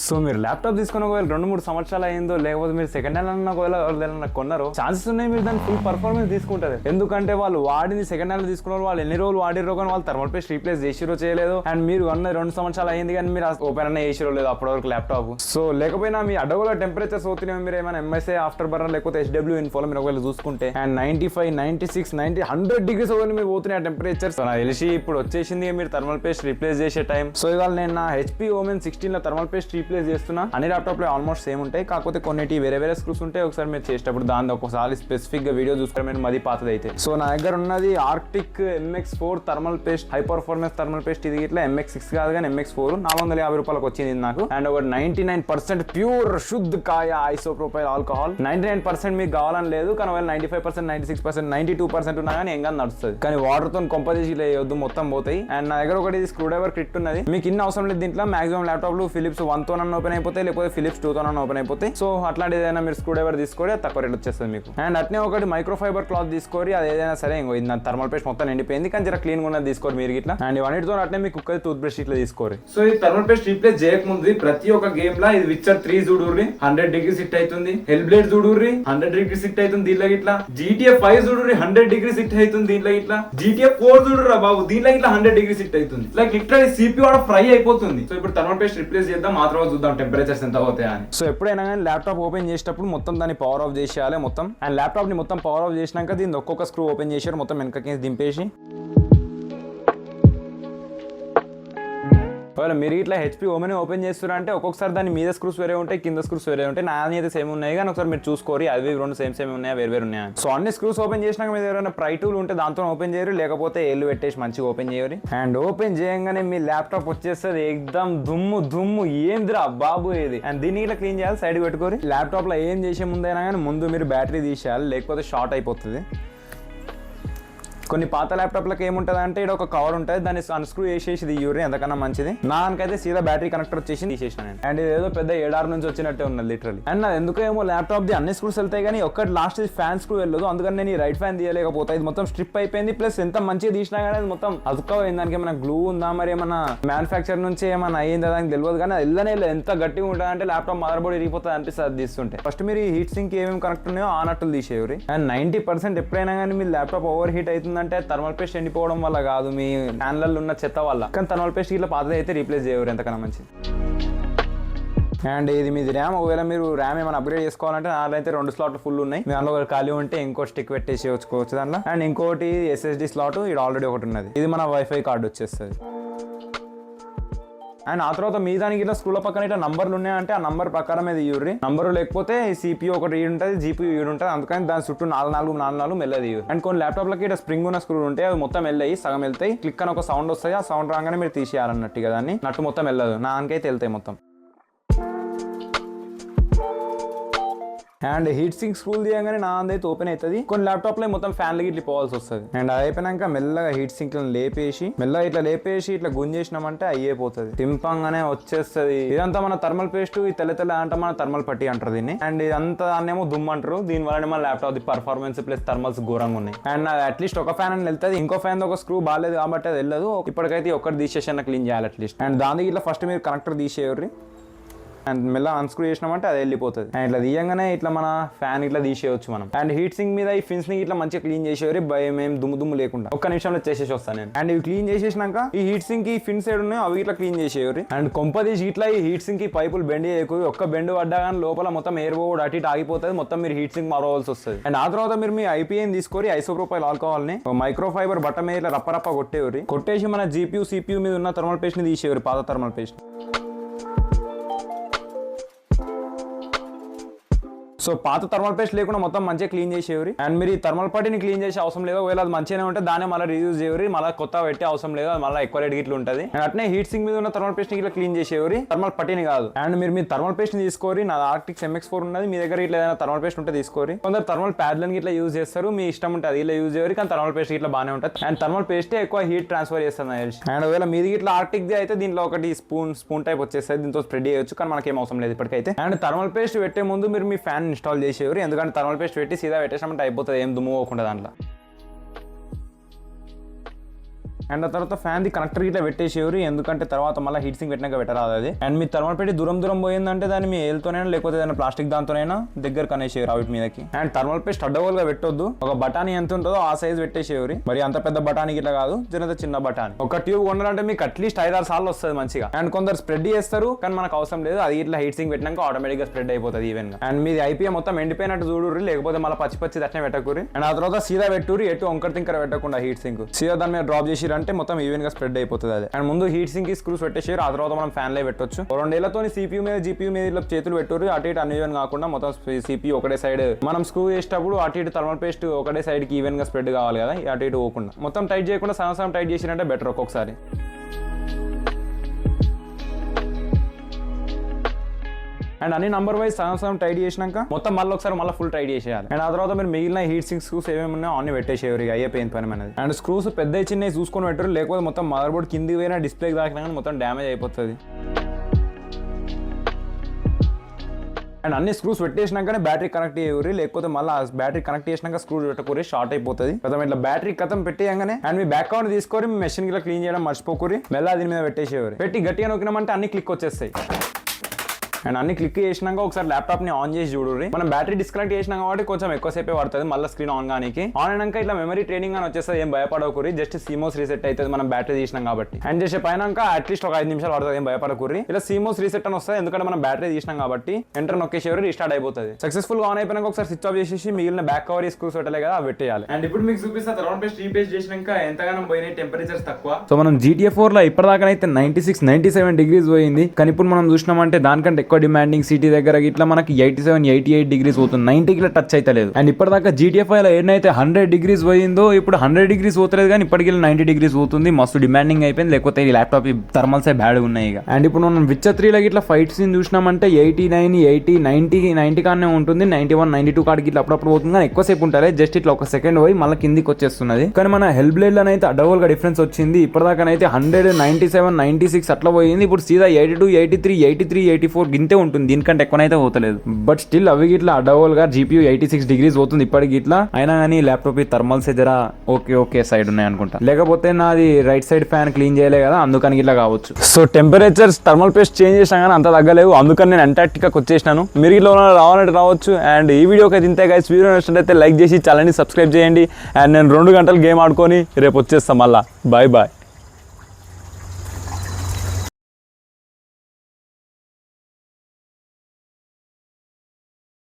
So మీరు laptop తీసుకుని ఒకవేళ 2-3 సంవత్సరాలు అయిందో లేకపోతే మీరు సెకండ్ హ్యాండ్ అన్న ఒకవేళ కొన్నారో ఛాన్సెస్ ఉన్నాయి మీరు దాన్ని ఫుల్ పర్ఫార్మెన్స్ తీసుకుంటారు. ఎందుకంటే వాళ్ళు వాడింది సెకండ్ హ్యాండ్ తీసుకున్న వాళ్ళు ఎన్ని రోజులు వాడిరో కానీ వాళ్ళు థర్మల్ పేస్ట్ రీప్లేస్ చేసిరో చేయలేదు. అండ్ మీరు అన్న 2 సంవత్సరాలు అయింది కానీ మీరు ఓపెన్ అన్న చేసిరో లేదు అప్పటి వరకు ల్యాప్టాప్. సో లేకపోయినా మీ అడ్డగోల టెంపరేచర్స్ అవుతున్నాయి. మీరు ఏమైనా ఎంఎస్ఏ ఆఫ్టర్ బర్నర్ లేకపోతే HW ఇన్ఫోలో మీరు ఒకవేళ చూసుకుంటే అండ్ 95, 96, 90, 100 degrees ఒకవేళ మీరు పోతున్నాయి ఆ టెంపరేచర్స్. నాకు తెలిసి ఇప్పుడు వచ్చేసింది మీరు థర్మల్ పేస్ట్ రీప్లేస్ చేసే టైం. సో ఇవాళ నేను నా HP Omen 16 లో థర్మల్ పేస్ట్ రీప్లేస్ చేస్తున్నా. అన్ని ల్యాప్టాప్ లో ఆల్మోస్ట్ సేమ్ ఉంటాయి, కాకపోతే కొన్నిటి వేరే స్క్రూస్ ఉంటాయి. ఒకసారి మీరు చేసేటప్పుడు దాని ఒకసారి స్పెసిఫిక్ గా వీడియో చూసుకుంటే మీరు మది పాతది అయితే. సో నా దగ్గర ఉన్నది Arctic MX4 thermal paste, high performance thermal paste. ఇది ఇట్లా MX6 కాదు కానీ MX4 450 రూపాయలకు వచ్చింది నాకు. అండ్ ఒక 99% ప్యూర్ శుద్ధ కాయ ఐసోప్రోపైల్ ఆల్కహాల్. 99% మీకు కావాలని లేదు, కానీ 95%, 96%, 92% ఉన్నా కానీ ఏం నడుస్తుంది. కానీ వాటర్ తో కొంపదీసి వేయొద్దు, మొత్తం పోతాయి. అండ్ నా దగ్గర ఒకటి స్క్రూ డ్రైవర్ కిట్ ఉన్నది. మీకు ఇన్ని అవసరం లేదు దీంట్లో. మాక్సిమం ల్యాప్టాప్ లు Philips 1 తో ఓపెన్ అయిపోతాయి, లేకపోతే Philips 2 తో ఓపెన్ అయిపోతాయి. సో అట్లాంటి ఏదైనా మీరు స్క్రూ డ్రైవర్ తీసుకోవాలి, తక్కువ రేట్ వచ్చేస్తుంది మీకు. అండ్ అట్నే ఒకటి మైక్రో ఫైబర్ క్లాత్ తీసుకోరి. అది ఏదైనా సరే ఇది నా థర్మల్ పేస్ట్ మొత్తం ఎండిపోయింది, కానీ జర క్లీన్ గా ఉన్నది తీసుకోరు మీరు ఇట్లా. అండ్ ఇవన్నిటితో అట్నే మీకు కుక్కది టూత్ బ్రష్ ఇట్లా తీసుకోరు. సో ఈ థర్మల్ పేస్ట్ రీప్లేస్ చేయకముందు ప్రతి ఒక్క గేమ్ లా ఇది విచ్చర్ 3 చూడుర్రి 100 డిగ్రీ సిట్ అవుతుంది. హెల్ బ్లేడ్ చూడుర్రి 100 డిగ్రీ సిట్ అవుతుంది దీంట్లో ఇట్లా. GTA 5 చూడుర్రి 100 డిగ్రీ సిట్ అవుతుంది దీంట్లో ఇట్లా. GTA 4 చూడుర్రా బాబు దీంట్లో ఇట్లా 100 డిగ్రీ సిట్ అవుతుంది. లైక్ ఇట్లా CPU ఆడ ఫ్రై అయిపోతుంది. సో ఇప్పుడు థర్మల్ పేస్ట్ రిప్లేస్ చేద్దాం, ఆ తర్వాత చూద్దాం టెంపరేచర్స్ ఎంత అవుతాయని. సో ఎప్పుడైనా కానీ ల్యాప్టాప్ ఓపెన్ చేసేటప్పుడు మొత్తం దాన్ని పవర్ ఆఫ్ చేసేయాలి మొత్తం. అండ్ ల్యాప్టాప్ ని మొత్తం పవర్ ఆఫ్ చేసినాక దీన్ని ఒక్కొక్క స్క్రూ ఓపెన్ చేసారు, మొత్తం వెనకకి దింపేసి. ఒకవేళ మీరు ఇట్లా HP Omen ఓపెన్ చేస్తున్నారు అంటే ఒక్కొక్కసారి దాని మీద స్క్రూస్ వేరే ఉంటాయి, కింద స్క్రూస్ వేరే ఉంటాయి. నా అయితే సేమ్ ఉన్నాయి, కానీ ఒకసారి మీరు చూసుకోరి అవి 2 సేమ్ ఉన్నాయా వేరు ఉన్నాయా. సో అన్ని స్క్రూస్ ఓపెన్ చేసినాక మీరు ఎవరైనా ప్రై టూల్ ఉంటే దాంతో ఓపెన్ చేయరు, లేకపోతే ఏళ్ళు పెట్టేసి మంచిగా ఓపెన్ చేయరు. అండ్ ఓపెన్ చేయగానే మీ ల్యాప్టాప్ వచ్చేస్తుంది ఎక్దమ్ దుమ్ము ఏందిరా బాబు ఇది. అండ్ దీన్ని ఇట్లా క్లీన్ చేయాలి, సైడ్ పెట్టుకోరి. ల్యాప్టాప్ లో ఏం చేసే ముందైనా కానీ ముందు మీరు బ్యాటరీ తీసేయాలి, లేకపోతే షార్ట్ అయిపోతుంది. కొన్ని పాత ల్యాప్టాప్లకు ఏముంటుంది అంటే ఇక్కడ ఒక కవర్ ఉంటుంది, దాన్ని అన్స్క్రూ చేసేసి తీయూరి ఎంతకన్నా మంచిది. నాకైతే సీదా బ్యాటరీ కనెక్టర్ వచ్చేసి తీసేసిన నేను. అండ్ ఇదేదో పెద్ద 7-6 నుంచి వచ్చినట్టే ఉన్నది లిటరల్లీ. అండ్ నా ఎందుకేమో ల్యాప్టాప్ ది అన్ని స్క్రూస్ వెళ్తాయి, కానీ ఒక్కటి లాస్ట్ ఫ్యాన్ స్క్రూ వెళ్ళదు. అందుకని నేను ఈ రైట్ ఫ్యాన్ తీయలేకపోతా. ఇది మొత్తం స్ట్రిప్ అయిపోయింది, ప్లస్ ఎంత మంచిగా తీసినా కానీ అది మొత్తం అతుక్కపోయింది. దానికి ఏమైనా గ్లూ ఉందా మరి ఏమన్నా మ్యానుఫ్యాక్చర్ నుంచి ఏమైనా అయ్యిందా దానికి తెలియదు, కానీ అది వెళ్ళనే ఎంత గట్టిగా ఉంటుంది అంటే ల్యాప్టాప్ మదర్ బోర్డ్ ఇరిగిపోతుంది అనిపిస్తుంది అది తీస్తుంటే. ఫస్ట్ మీరు ఈ హీట్ సింక్ ఏమేమి కనెక్ట్ ఉన్నాయో ఆ నట్టులు తీసేయరు. అండ్ 90% ఎప్పుడైనా కానీ మీ ల్యాప్టాప్ ఓవర్ హీట్ అవుతుందంటే థర్మల్ పేస్ట్ ఎండిపోవడం వల్ల కాదు, మీ ఫ్యాన్లలో ఉన్న చెత్త వల్ల. కానీ థర్మల్ పేస్ట్ ఇట్లా పాతది అయితే రీప్లేస్ చేయరు ఎంతకన్నా మంచిది. అండ్ ఇది మీది ర్యామ్. ఒకవేళ మీరు ర్యామ్ ఏమైనా అప్గ్రేడ్ చేసుకోవాలంటే దాంట్లో అయితే 2 స్లాట్లు ఫుల్ ఉన్నాయి. మీ దాంట్లో ఖాళీ ఉంటే ఇంకో స్టిక్ పెట్టేసి వచ్చుకోవచ్చు దాంట్లో. అండ్ ఇంకోటి SSD స్లాట్ ఇది ఆల్రెడీ ఒకటి ఉన్నది, ఇది మన వైఫై కార్డు వచ్చేస్తుంది. అండ్ ఆ తర్వాత మీ దానికి ఇట్లా స్క్రూల పక్కన ఇట్లా నంబర్లు ఉన్నాయంటే ఆ నంబర్ ప్రకారం ఇది ఇవ్వరు. నంబర్ లేకపోతే CPU ఒకటి ఉంటుంది, GPU ఉంటుంది. అందుకని దాని చుట్టూ 4 మెల్లది. అండ్ కొన్ని ల్యాప్టాప్లకి ఇట్లా స్ప్రింగ్ ఉన్న స్క్రూలు ఉంటాయి, అవి మొత్తం వెళ్ళాయి, సగం వెళ్తాయి. క్లిక్ అని ఒక సౌండ్ వస్తాయి, ఆ సౌండ్ రాగానే మీరు తీసేయాలన్నట్టుగా దాన్ని. నట్టు మొత్తం వెళ్ళదు, నాకైతే వెళ్తాయి మొత్తం. అండ్ హీట్ సింక్ స్క్రూల్ తీయగానే నా అందైతే ఓపెన్ అవుతుంది. కొన్ని ల్యాప్టాప్ లో మొత్తం ఫ్యాన్లు ఇట్లా పోవాల్సి వస్తుంది. అండ్ అది అయిపోయినాక మెల్లగా హీట్ సింక్ మెల్లగా ఇట్లా లేపేసి ఇట్లా గుంజేసినామంటే అయిపోతుంది, తింపంగానే వచ్చేస్తుంది. ఇదంతా మన థర్మల్ పేస్ట్. ఈ తెల్ల అంటే మన థర్మల్ పట్టి అంటారు దీన్ని. అండ్ ఇదంతా దాన్నేమో దుమ్ము అంటారు. దీని వల్ల మన ల్యాప్టాప్ పర్ఫార్మెన్స్ ప్లస్ థర్మల్స్ ఘోరంగా ఉన్నాయి. అండ్ అట్లీస్ట్ ఒక ఫ్యాన్ అని వెళ్తుంది, ఇంకో ఫ్యాన్ ఒక స్క్రూ బాగాలేదు కాబట్టి అది వెళ్ళదు. ఇప్పటికైతే ఒకటి తీసేసి క్లీన్ చేయాలి అట్లీస్ట్. అండ్ దానికి ఇట్లా ఫస్ట్ మీరు కనెక్టర్ తీసేయరు. అండ్ మెల్ల అన్స్క్రూ చేసినామంటే అది వెళ్ళిపోతుంది. అండ్ ఇట్లా తీయంగానే ఇట్లా మన ఫ్యాన్ ఇట్లా తీసేయచ్చు మనం. అండ్ హీట్ సింక్ మీద ఈ ఫిన్స్ ని ఇట్లా మంచిగా క్లీన్ చేసేవారు, భయం ఏం దుమ్ము లేకుండా. ఒక్క నిమిషంలో చేసేసి వస్తాను నేను. అండ్ ఇవి క్లీన్ చేసేసినాక ఈ హీట్ సింక్ ఈ ఫిన్స్ ఏడు ఉన్నాయో అవి ఇట్లా క్లీన్ చేసేవారు. అండ్ కొంపదీసి ఇట్లా ఈ హీట్ సింక్ ఈ పైపులు బెండ్ చేయకూడదు. ఒక్క బెండ్ పడ్డా కానీ లోపల మొత్తం ఎయిర్ పోవడం అటు ఇటు ఆగిపోతుంది, మొత్తం మీరు హీట్ సింక్ మారవలసి వస్తుంది. అండ్ ఆ తర్వాత మీరు మీ IPA తీసుకొని ఐసోప్రోపైల్ ఆల్కహాల్ ని మైక్రో ఫైబర్ బట్ట మీద ఇట్లా రప్ప కొట్టేసి మన GPU CPU మీద ఉన్న థర్మల్ పేస్ట్ ని తీసేవారు, పాత థర్మల్ పేస్ట్. సో పాత థర్మల్ పేస్ట్ లేకుండా మొత్తం మంచిగా క్లీన్ చేసేవారు. అండ్ మీరు ఈ థర్మల్ పట్టిని క్లీన్ చేసే అవసరం లేదు. ఒకవేళ అది మంచిగానే ఉంటే దాన్ని మళ్ళీ రీయూజ్ చేయరు, మళ్ళీ కొత్త పెట్టే అవసరం లేదు, అది మళ్ళీ ఎక్కువ రేట్ గిట్లు ఉంటుంది. అండ్ అట్నే హీట్ సింక్ మీద ఉన్న థర్మల్ పేస్ట్ ఇట్లా క్లీన్ చేసేవారు, థర్మల్ పట్టిని కాదు. అండ్ మీరు మీ థర్మల్ పేస్ట్ ని తీసుకోరి. నా ఆర్టిక్ MX4 ఉన్నది, మీ దగ్గర ఇట్లా ఏదైనా థర్మల్ పేస్ట్ ఉంటే తీసుకోరి. కొందరు థర్మల్ ప్యాడ్లను ఇట్లా యూజ్ చేస్తారు, మీ ఇష్టం ఉంటుంది ఇలా యూజ్ చేయరు, కానీ థర్మల్ పేస్ట్ ఇట్లా బాగానే ఉంటుంది. అండ్ థర్మల్ పేస్ట్ ఎక్కువ హీట్ ట్రాన్స్ఫర్ చేస్తుంది. అండ్ ఒకవేళ మీది ఇట్లా ఆర్టిక్ ది అయితే దీంట్లో ఒకటి స్పూన్ టైప్ వచ్చేస్తుంది, దీంతో స్ప్రెడ్ చేయొచ్చు, కానీ మనకేం అవసరం లేదు ఇప్పటికైతే. అండ్ థర్మల్ పేస్ట్ పెట్టే ముందు మీరు మీ ఫ్యాన్ ఇన్స్టాల్ చేసేవారు, ఎందుకంటే థర్మల్ పేస్ట్ పెట్టి సీదా పెట్టేసామంటే అయిపోతుంది, ఏం దుమ్ము పోకుండా దాంట్లో. అండ్ ఆ తర్వాత ఫ్యాన్ ది కనెక్టర్ ఇట్లా పెట్టేసేవారు, ఎందుకంటే తర్వాత మళ్ళీ హీట్ సింక్ పెట్టినాక పెట్టరాదు అది. అండ్ మీ థర్మల్ పెట్టి దూరం పోయిందంటే దాన్ని మీ ఏల్తోనైనా లేకపోతే ఏదైనా ప్లాస్టిక్ దాంతోనైనా దగ్గర కనేసేవారు అవిటి మీదకి. అండ్ థర్మల్ పేస్ట్ అడ్డగోల్ గా పెట్టొద్దు, ఒక బటానీ ఎంత ఉంటుందో ఆ సైజ్ పెట్టేసేవారు, మరి అంత పెద్ద బటానీ ఇట్లా కాదు, చిన్న బటానీ. ఒక ట్యూబ్ కొనాలంటే మీకు అట్లీస్ట్ 5-6 సార్లు వస్తుంది మంచిగా. అండ్ కొందరు స్ప్రెడ్ చేస్తారు కానీ మనకు అవసరం లేదు, అది ఇట్లా హీట్ సింక్ పెట్టినాక ఆటోమేటిక్ గా స్ప్రెడ్ అయిపోతుంది ఈవెన్ గా. అండ్ మీది ఐపీఎం మొత్తం ఎండిపోయినట్టు చూడుర్రి, లేకపోతే మళ్ళీ పచ్చి దట్నే పెట్టకూరి. అండ్ ఆ తర్వాత సీదా పెట్టుర్రి, ఎటు వంకర తింకర పెట్టకుండా హీట్ సింక్ సీదా దాని మీద డ్రాప్ చేసిరంటే మొత్తం ఈవెన్ గా స్ప్రెడ్ అయిపోతుంది అది. అండ్ ముందు హీట్ సింక్ కి స్క్రూస్ పెట్టేసారు, ఆ తర్వాత మనం ఫ్యాన్ లే పెట్టొచ్చు. 2 ఏళ్లతో CPU మీద GPU మీద ఇట్లా చేతులు పెట్టుర్రి, అటు ఇటు అన్ఈవెన్ కాకుండా మొత్తం CPU ఒకటే సైడ్ మనం స్క్రూ చేసేటప్పుడు అటు ఇటు థర్మల్ పేస్ట్ ఒకటే సైడ్ కి ఈవెన్ గా స్ప్రెడ్ కావాలి కదా, అటు ఇటు పోకుండా మొత్తం టైట్ చేయకుండా సగం టైట్ చేసిరంటే బెటర్ ఒక్కొక్కసారి. అండ్ అన్ని నంబర్ వైజ్ సగం టైట్ చేసినాక మొత్తం మళ్ళీ ఫుల్ టైట్ చేసేయాలి. అండ్ ఆ తర్వాత మీరు మిగిలిన హీట్ సింక్ స్క్రూస్ ఏమేమి ఉన్నాయో అన్ని పెట్టేసేవారు, అయిపోయింది పని అనేది. అండ్ స్క్రూస్ పెద్ద చిన్నవి చూసుకొని పెట్టారు, లేకపోతే మొత్తం మదర్ బోర్డ్ కింది పోయినా డిస్ప్లేకి దాకినా కానీ మొత్తం డ్యామేజ్ అయిపోతుంది. అండ్ అన్ని స్క్రూస్ పెట్టేసినాకనే బ్యాటరీ కనెక్ట్ చేయరు, లేకపోతే మళ్ళీ బ్యాటరీ కనెక్ట్ చేసినాక స్క్రూ పెట్టకూరి షార్ట్ అయిపోతుంది. ఇట్లా బ్యాటరీ కథం పెట్టేయగానే అండ్ మీ బ్యాక్ కవర్ తీసుకొని మీ మెషిన్ కి క్లీన్ చేయడం మర్చిపోకూరి, మెల్ల దీని మీద పెట్టేసేవారు. పెట్టి గట్టిగా నొక్కినామంటే అన్ని క్లిక్ వచ్చేస్తాయి. అండ్ అన్ని క్లిక్ చేసినాక ఒకసారి ల్యాప్టాప్ ని ఆన్ చేసి చూడండి. మనం బ్యాటరీ డిస్కనెక్ట్ చేసినాం కాబట్టి కొంచెం ఎక్కువసేపే పడుతుంది మళ్ళీ స్క్రీన్ ఆన్ కానీ. ఆన్ అయినాక ఇట్లా మెమరీ ట్రైనింగ్ అని వచ్చేస్తుంది, ఏం భయపడకూరి, జస్ట్ CMOS రీసెట్ అవుతుంది మనం బ్యాటరీ తీసినాం కాబట్టి. అండ్ చేసే పైనాక అట్లీస్ట్ ఒక 5 నిమిషాలు పడుతుంది, ఏం భయపడకూరి. ఇలా CMOS రీసెట్ అని వస్తుంది, ఎందుకంటే మనం బ్యాటరీ తీసినాం కాబట్టి. ఎంటర్ నొక్కేసేవారు రీస్టార్ట్ అయిపోతుంది. సక్సెస్ఫుల్ గా ఆన్ అయిపోయినాక ఒకసారి స్విచ్ ఆఫ్ చేసేసి మిగిలిన బ్యాక్ కవర్ స్క్రూస్ పెట్టలే కదా అవి పెట్టేయాలి. అండ్ ఇప్పుడు మీకు చూపిస్తా థర్మల్ పేస్ట్ రీప్లేస్ చేసినాక ఎంతగానో పోయినాయి టెంపరేచర్స్ తక్కువ. సో మనం GTA 4 లో ఇప్పటిదాకా అయితే 96-97 డిగ్రీస్ పోయింది, కానీ ఇప్పుడు మనం చూసినామంటే దానికంటే ఎక్కువ డిమాండింగ్ సిటీ దగ్గర ఇట్లా మనకి 87-88 డిగ్రీస్ పోతుంది, 90 కి టచ్ అయితే లేదు. అండ్ ఇప్పటిదాకా GTA 5 లో ఏదైతే 100 డిగ్రీస్ పోయిందో ఇప్పుడు 100 డిగ్రీస్ పోతలేదు, కానీ ఇప్పటికి 90 డిగ్రీస్ పోతుంది. మస్తు డిమాండింగ్ అయిపోయింది, లేకపోతే ఈ ల్యాప్టాప్ థర్మల్స్ బ్యాడ్ ఉన్నాయి ఇక. అండ్ ఇప్పుడు మనం Witcher 3 లో ఇట్లా ఫైట్ సీన్ చూసినామంటే 89, 80, 90 కానే ఉంటుంది, 91, 92 కాడికి ఇట్లా అప్పుడప్పుడు పోతుంది, కానీ ఎక్కువసేపు ఉంటారు. జస్ట్ ఇట్లా ఒక సెకండ్ పోయి మళ్ళీ కిందికి వచ్చేస్తున్నది. కానీ మన హెల్ బ్లేడ్ లోనైతే అడవల్ గా డిఫరెన్స్ వచ్చింది. ఇప్పటిదాకానైతే 100, 97, 96 అట్లా పోయింది, ఇప్పుడు సీదా 82, 83, 83, 84 గింతే ఉంటుంది, దీనికంటే ఎక్కువనైతే పోతలేదు. బట్ స్టిల్ అవి ఇట్లా అడవల్ గా GPU 86 డిగ్రీస్ పోతుంది ఇప్పటికి ఇట్లా అయినా కానీ ల్యాప్టాప్ థర్మల్స్ జరా ఓకే సైడ్ ఉన్నాయి అనుకుంటా, లేకపోతే నాది రైట్ సైడ్ ఫ్యాన్ క్లీన్ చేయలే కదా అందుకని ఇట్లా కావచ్చు. So temperatures thermal paste change చేసినా కానీ అంత తగ్గలేవు, అందుకని నేను అంటార్క్టికాకి వచ్చేసినాను. మీరు ఇట్లా రావాలంటే రావచ్చు. అండ్ ఈ వీడియోకి అయితే ఇంతే గైస్, వీడియో నచ్చినట్లయితే లైక్ చేసి ఛానల్ని సబ్స్క్రైబ్ చేయండి. అండ్ నేను 2 గంటలు గేమ్ ఆడుకొని రేపు వచ్చేస్తాం మళ్ళా. బాయ్.